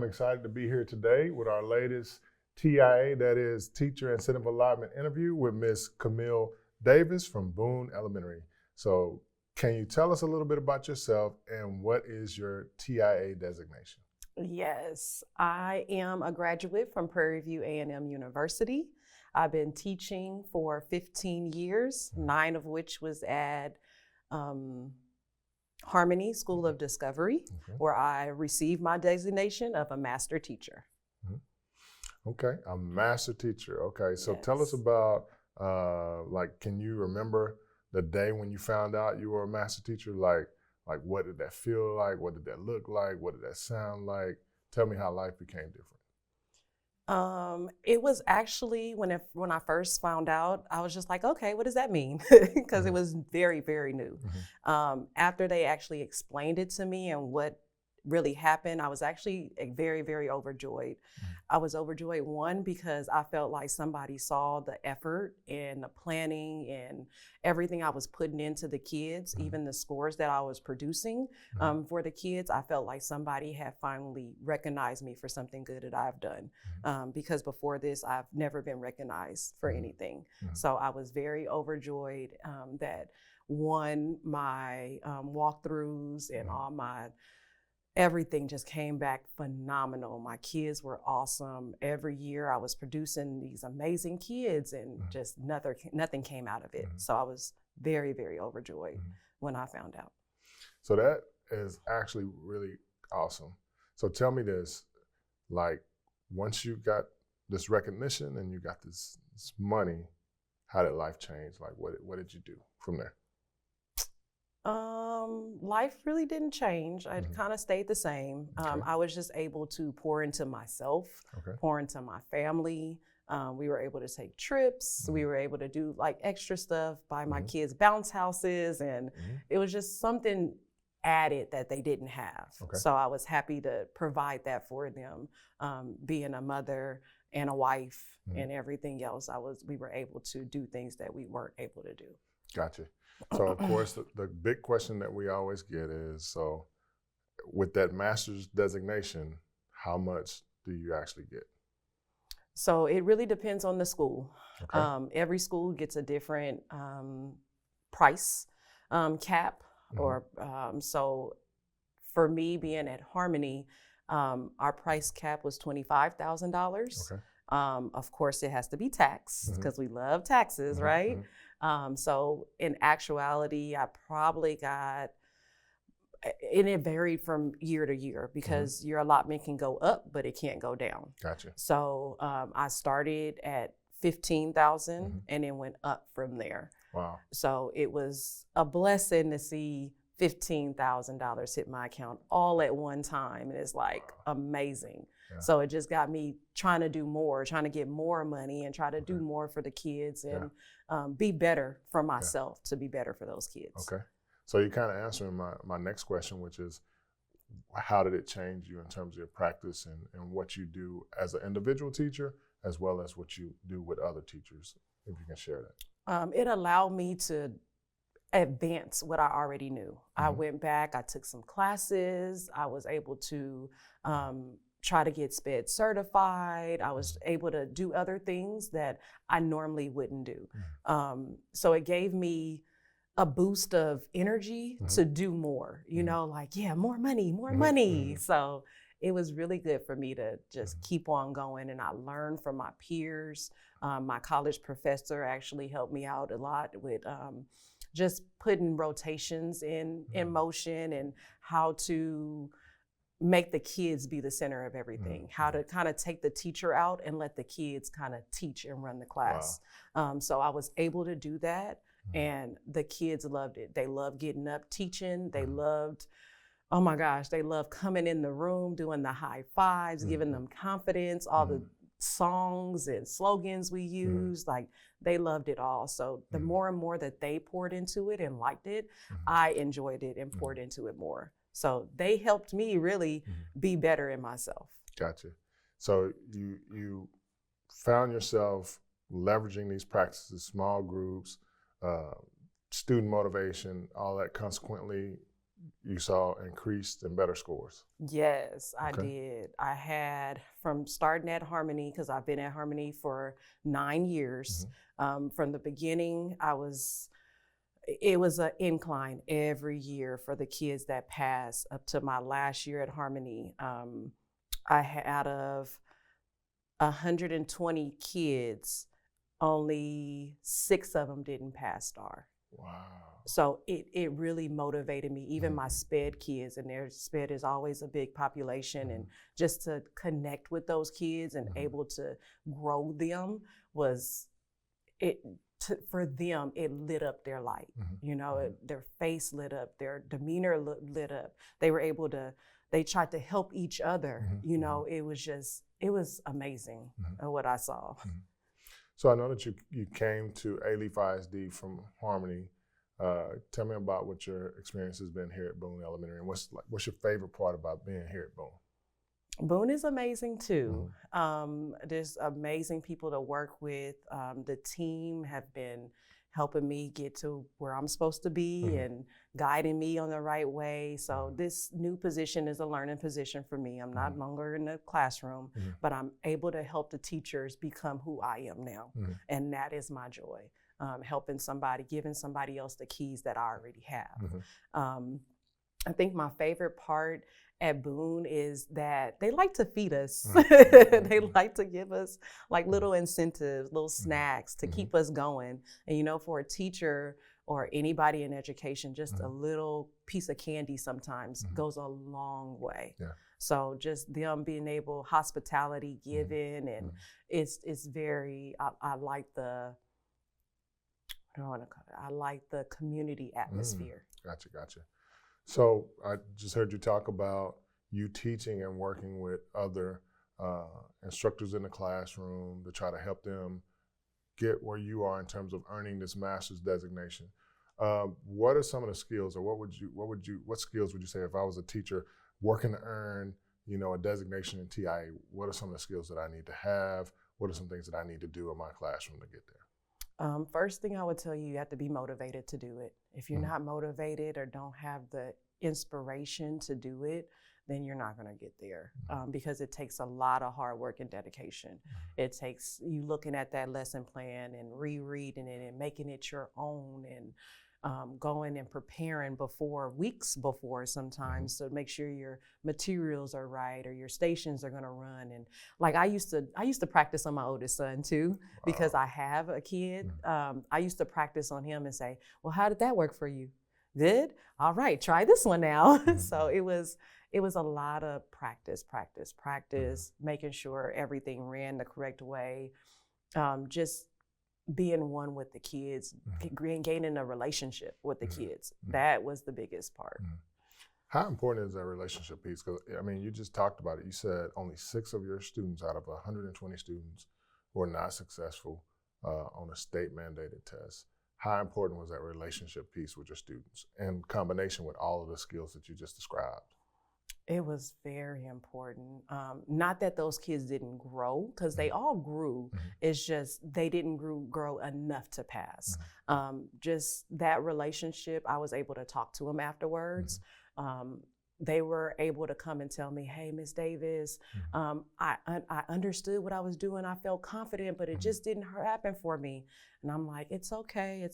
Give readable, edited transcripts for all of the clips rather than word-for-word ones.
am excited to be here today with our latest TIA, that is Teacher Incentive Allotment interview with Miss Kamill Davis from Boone Elementary. So can you tell us a little bit about yourself and what is your TIA designation? Yes, I am a graduate from Prairie View A&M University. I've been teaching for 15 years, 9 of which was at Harmony School of Discovery, where I received my designation of a master teacher. Okay, a master teacher. Okay, so Yes. tell us about, can you remember the day when you found out you were a master teacher? Like what did that feel like? What did that look like? What did that sound like? Tell me how life became different. It was actually when I first found out, I was just like, okay, what does that mean? Because it was very, very new. After they actually explained it to me and what really happened, I was actually very, very overjoyed. I was overjoyed, one, because I felt like somebody saw the effort and the planning and everything I was putting into the kids, even the scores that I was producing for the kids. I felt like somebody had finally recognized me for something good that I've done. Because before this, I've never been recognized for anything. So I was very overjoyed that, one, my walkthroughs and all my everything just came back phenomenal. My kids were awesome. Every year I was producing these amazing kids and just nothing came out of it. So I was very, very overjoyed when I found out. So that is actually really awesome. So tell me this, like once you got this recognition and you got this money, how did life change? Like what did you do from there? Life really didn't change. I kind of stayed the same. I was just able to pour into myself, pour into my family. We were able to take trips. We were able to do like extra stuff, buy my kids bounce houses, and it was just something added that they didn't have. So I was happy to provide that for them, being a mother and a wife and everything else. We were able to do things that we weren't able to do. Gotcha. So of course, the big question that we always get is, so with that master's designation, how much do you actually get? So it really depends on the school. Every school gets a different price cap. So for me, being at Harmony, our price cap was $25,000. Of course, it has to be taxed because we love taxes, right? So in actuality, I probably got, and it varied from year to year because your allotment can go up, but it can't go down. Gotcha. So I started at 15,000 and then went up from there. Wow. So it was a blessing to see $15,000 hit my account all at one time. And it's like amazing. Yeah. So it just got me trying to do more, trying to get more money and try to do more for the kids and be better for myself to be better for those kids. Okay. So you're kind of answering my next question, which is, how did it change you in terms of your practice and what you do as an individual teacher, as well as what you do with other teachers, if you can share that? It allowed me to advance what I already knew. I went back, I took some classes, I was able to try to get SPED certified. I was able to do other things that I normally wouldn't do. So it gave me a boost of energy to do more, you know, like, more money, more money. So it was really good for me to just keep on going. And I learned from my peers. My college professor actually helped me out a lot with just putting rotations in motion and how to make the kids be the center of everything, how to kind of take the teacher out and let the kids kind of teach and run the class. Wow. So I was able to do that. And the kids loved it. They loved getting up, teaching. They loved, oh my gosh, they loved coming in the room, doing the high fives, giving them confidence, all the songs and slogans we used, like they loved it all. So the more and more that they poured into it and liked it, I enjoyed it and poured into it more. So they helped me really be better in myself. Gotcha. So you found yourself leveraging these practices, small groups, student motivation, all that consequently you saw increased and better scores. Yes, I Okay. did. I had from starting at Harmony, because I've been at Harmony for 9 years. From the beginning, it was an incline every year for the kids that passed up to my last year at Harmony. I had out of 120 kids, only 6 of them didn't pass STAR. Wow. So it really motivated me, even my SPED kids, and their SPED is always a big population, and just to connect with those kids and able to grow them was for them, it lit up their light. Their face lit up, their demeanor lit up. They tried to help each other. It was amazing what I saw. So I know that you came to A-Leaf ISD from Harmony. Tell me about what your experience has been here at Boone Elementary, and what's your favorite part about being here at Boone? Boone is amazing too. There's amazing people to work with. The team have been helping me get to where I'm supposed to be and guiding me on the right way. So this new position is a learning position for me. I'm not longer in the classroom, but I'm able to help the teachers become who I am now. And that is my joy, helping somebody, giving somebody else the keys that I already have. I think my favorite part at Boone is that they like to feed us. They like to give us like little incentives, little snacks to keep us going. And for a teacher or anybody in education, just a little piece of candy sometimes goes a long way. Yeah. So just them being able, hospitality, giving, and it's very, I like the, I like the community atmosphere. Gotcha. So I just heard you talk about you teaching and working with other instructors in the classroom to try to help them get where you are in terms of earning this master's designation. What are some of the skills, or what skills would you say if I was a teacher working to earn, a designation in TIA? What are some of the skills that I need to have? What are some things that I need to do in my classroom to get there? First thing I would tell you, you have to be motivated to do it. If you're not motivated or don't have the inspiration to do it, then you're not going to get there, because it takes a lot of hard work and dedication. It takes you looking at that lesson plan and rereading it and making it your own, and going and preparing weeks before sometimes, to make sure your materials are right or your stations are going to run. And like I used to practice on my oldest son too, because I have a kid. I used to practice on him and say, well, how did that work for you? Good? All right, try this one now. So it was a lot of practice, making sure everything ran the correct way. Just being one with the kids, gaining a relationship with the kids. That was the biggest part. How important is that relationship piece? Because you just talked about it. You said only 6 of your students out of 120 students were not successful on a state mandated test. How important was that relationship piece with your students in combination with all of the skills that you just described? It was very important. Not that those kids didn't grow, because they all grew. It's just they didn't grow enough to pass. Just that relationship, I was able to talk to them afterwards. They were able to come and tell me, hey, Ms. Davis, I understood what I was doing. I felt confident, but it just didn't happen for me. And I'm like, it's okay.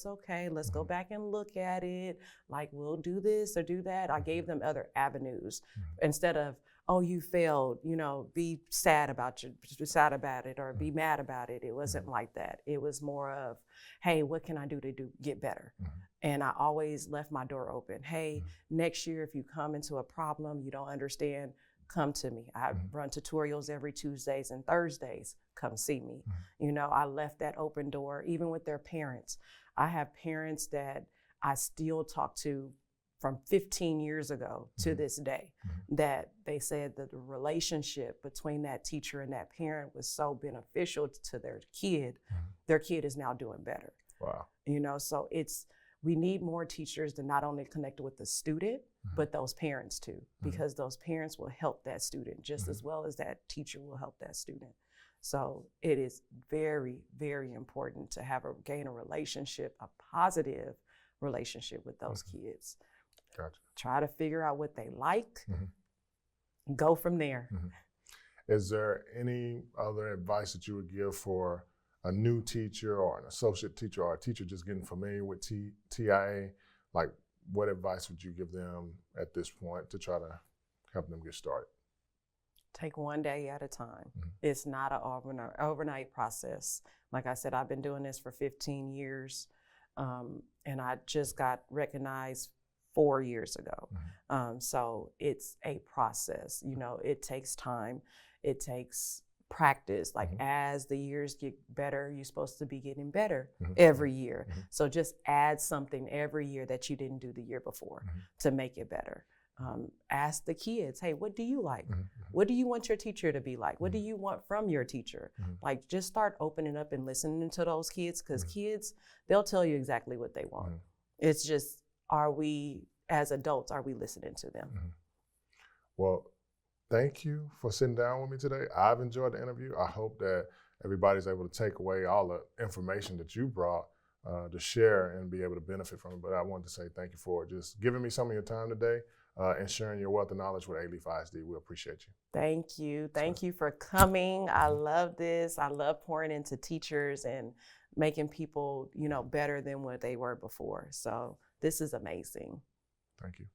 Let's go back and look at it. Like, we'll do this or do that. I gave them other avenues instead of, oh, you failed, be sad about it or be mad about it. It wasn't like that. It was more of, hey, what can I do to get better? And I always left my door open. Hey, next year, if you come into a problem you don't understand, come to me. I run tutorials every Tuesdays and Thursdays. Come see me. I left that open door, even with their parents. I have parents that I still talk to from 15 years ago to this day, that they said that the relationship between that teacher and that parent was so beneficial to their kid. Their kid is now doing better. Wow. So we need more teachers to not only connect with the student, but those parents too, because those parents will help that student just as well as that teacher will help that student. So it is very, very important to gain a relationship, a positive relationship with those kids. Gotcha. try to figure out what they like, Mm-hmm. go from there. Mm-hmm. Is there any other advice that you would give for a new teacher or an associate teacher or a teacher just getting familiar with TIA? Like, what advice would you give them at this point to try to help them get started? Take one day at a time. Mm-hmm. It's not an overnight process. Like I said, I've been doing this for 15 years, and I just got recognized 4 years ago. Mm-hmm. So it's a process. You know, it takes time. It takes practice. Like Mm-hmm. as the years get better, you're supposed to be getting better Mm-hmm. every year. Mm-hmm. So just add something every year that you didn't do the year before Mm-hmm. to make it better. Ask the kids, hey, what do you like? Mm-hmm. What do you want your teacher to be like? What do you want from your teacher? Mm-hmm. Like, just start opening up and listening to those kids, because Mm-hmm. kids, they'll tell you exactly what they want. Mm-hmm. It's just, are we, as adults, are we listening to them? Mm-hmm. Well, thank you for sitting down with me today. I've enjoyed the interview. I hope that everybody's able to take away all the information that you brought to share and be able to benefit from it. But I wanted to say thank you for just giving me some of your time today and sharing your wealth of knowledge with A-Leaf ISD. We appreciate you. Thank you. Thank you for coming. I love this. I love pouring into teachers and making people, you know, better than what they were before. So this is amazing. Thank you.